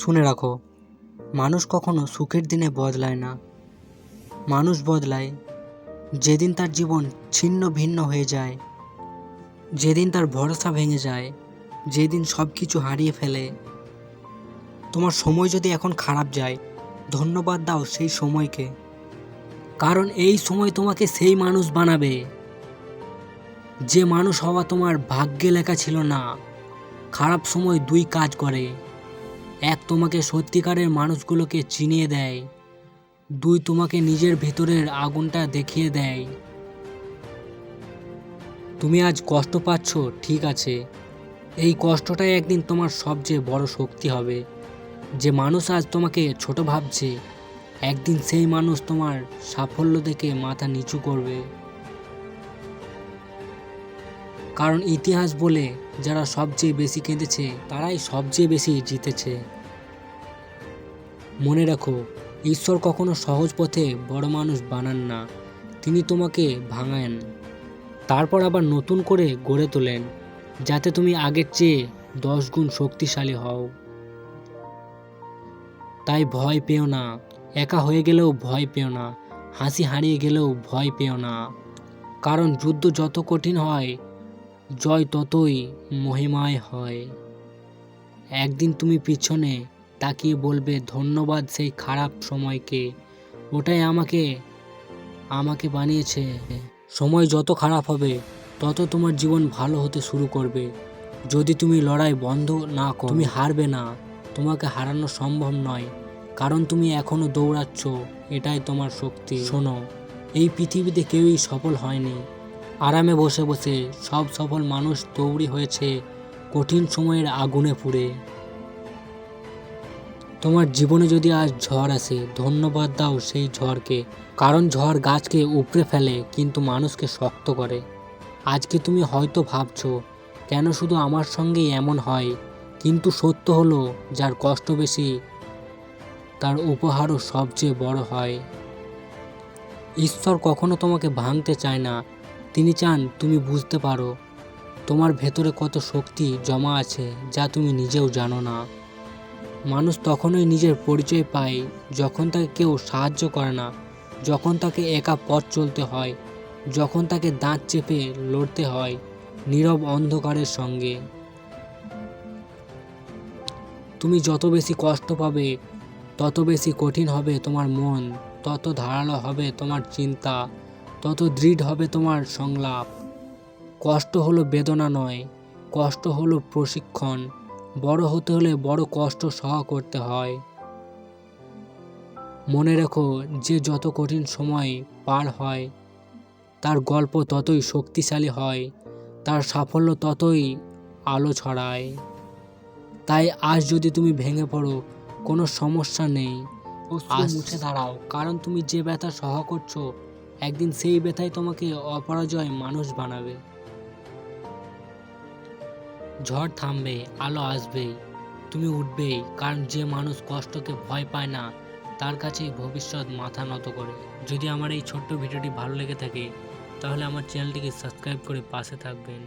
শুনে রাখো, মানুষ কখনো সুখের দিনে বদলায় না। মানুষ বদলায় যেদিন তার জীবন ছিন্ন ভিন্ন হয়ে যায়, যেদিন তার ভরসা ভেঙে যায়, যেদিন সব কিছু হারিয়ে ফেলে। তোমার সময় যদি এখন খারাপ যায়, ধন্যবাদ দাও সেই সময়কে, কারণ এই সময় তোমাকে সেই মানুষ বানাবে যে মানুষ হওয়া তোমার ভাগ্যে লেখা ছিল না। খারাপ সময় দুই কাজ করে: এক, তোমাকে সত্যিকারের মানুষগুলোকে চিনিয়ে দেয়; দুই, তোমাকে নিজের ভেতরের আগুনটা দেখিয়ে দেয়। তুমি আজ কষ্ট পাচ্ছ, ঠিক আছে, এই কষ্টটাই একদিন তোমার সবচেয়ে বড় শক্তি হবে। যে মানুষ আজ তোমাকে ছোট ভাবছে, একদিন সেই মানুষ তোমার সাফল্য দেখে মাথা নিচু করবে। কারণ ইতিহাস বলে, যারা সবচেয়ে বেশি কেঁদেছে তারাই সবচেয়ে বেশি জিতেছে। মনে রাখো, ঈশ্বর কখনো সহজ পথে বড় মানুষ বানান না। তিনি তোমাকে ভাঙান, তারপর আবার নতুন করে গড়ে তোলেন, যাতে তুমি আগের চেয়ে 10 গুণ শক্তিশালী হও। তাই ভয় পেও না, একা হয়ে গেলেও ভয় পেও না, হাসি হারিয়ে গেলেও ভয় পেও না। কারণ যুদ্ধ যত কঠিন হয়, জয় ততই মহিমায় হয়। একদিন তুমি পিছনে তাকিয়ে বলবে, ধন্যবাদ সেই খারাপ সময়কে, ওটাই আমাকে বানিয়েছে। সময় যত খারাপ হবে, তত তোমার জীবন ভালো হতে শুরু করবে। যদি তুমি লড়াই বন্ধ না করো, তুমি হারবে না। তোমাকে হারানো সম্ভব নয়, কারণ তুমি এখনো দৌড়াচ্ছ, এটাই তোমার শক্তি। শোনো, এই পৃথিবীতে কেউই সফল হয়নি আরামে বসে বসে। সব সফল মানুষ তৈরি হয়েছে কঠিন সময়ের আগুনে পুড়ে। তোমার জীবনে যদি আজ ঝড় আসে, ধন্যবাদ দাও সেই ঝড়কে, কারণ ঝড় গাছকে উপড়ে ফেলে কিন্তু মানুষকে শক্ত করে। আজকে তুমি হয়তো ভাবছো, কেন শুধু আমার সঙ্গেই এমন হয়? কিন্তু সত্য হলো, যার কষ্ট বেশি তার উপহারও সবচেয়ে বড় হয়। ঈশ্বর কখনো তোমাকে ভাঙতে চায় না, তিনি চান তুমি বুঝতে পারো তোমার ভেতরে কত শক্তি জমা আছে, যা তুমি নিজেও জানো না। মানুষ তখনই নিজের পরিচয় পায় যখন তাকে কেউ সাহায্য করে না, যখন তাকে একা পথ চলতে হয়, যখন তাকে দাঁত চেপে লড়তে হয় নীরব অন্ধকারের সঙ্গে। তুমি যত বেশি কষ্ট পাবে, তত বেশি কঠিন হবে তোমার মন, তত ধারালো হবে তোমার চিন্তা, তত দৃঢ় হবে তোমার সংলাপ। কষ্ট হলো বেদনা নয়, কষ্ট হলো প্রশিক্ষণ। বড় হতে হলে বড় কষ্ট সহ করতে হয়। মনে রেখো, যে যত কঠিন সময় পার হয়, তার গল্প ততই শক্তিশালী হয়, তার সাফল্য ততই আলো ছড়ায়। তাই আজ যদি তুমি ভেঙে পড়ো, কোনো সমস্যা নেই, আজ মুছে দাঁড়াও, কারণ তুমি যে ব্যথা সহ করছো, একদিন সেই ব্যথাই তোমাকে অপরাজয় মানুষ বানাবে। ঝড় থামবে, আলো আসবেই, তুমি উঠবেই, কারণ যে মানুষ কষ্টকে ভয় পায় না, তার কাছেই ভবিষ্যৎ মাথা নত করে। যদি আমার এই ছোট্ট ভিডিওটি ভালো লেগে থাকে, তাহলে আমার চ্যানেলটিকে সাবস্ক্রাইব করে পাশে থাকবেন।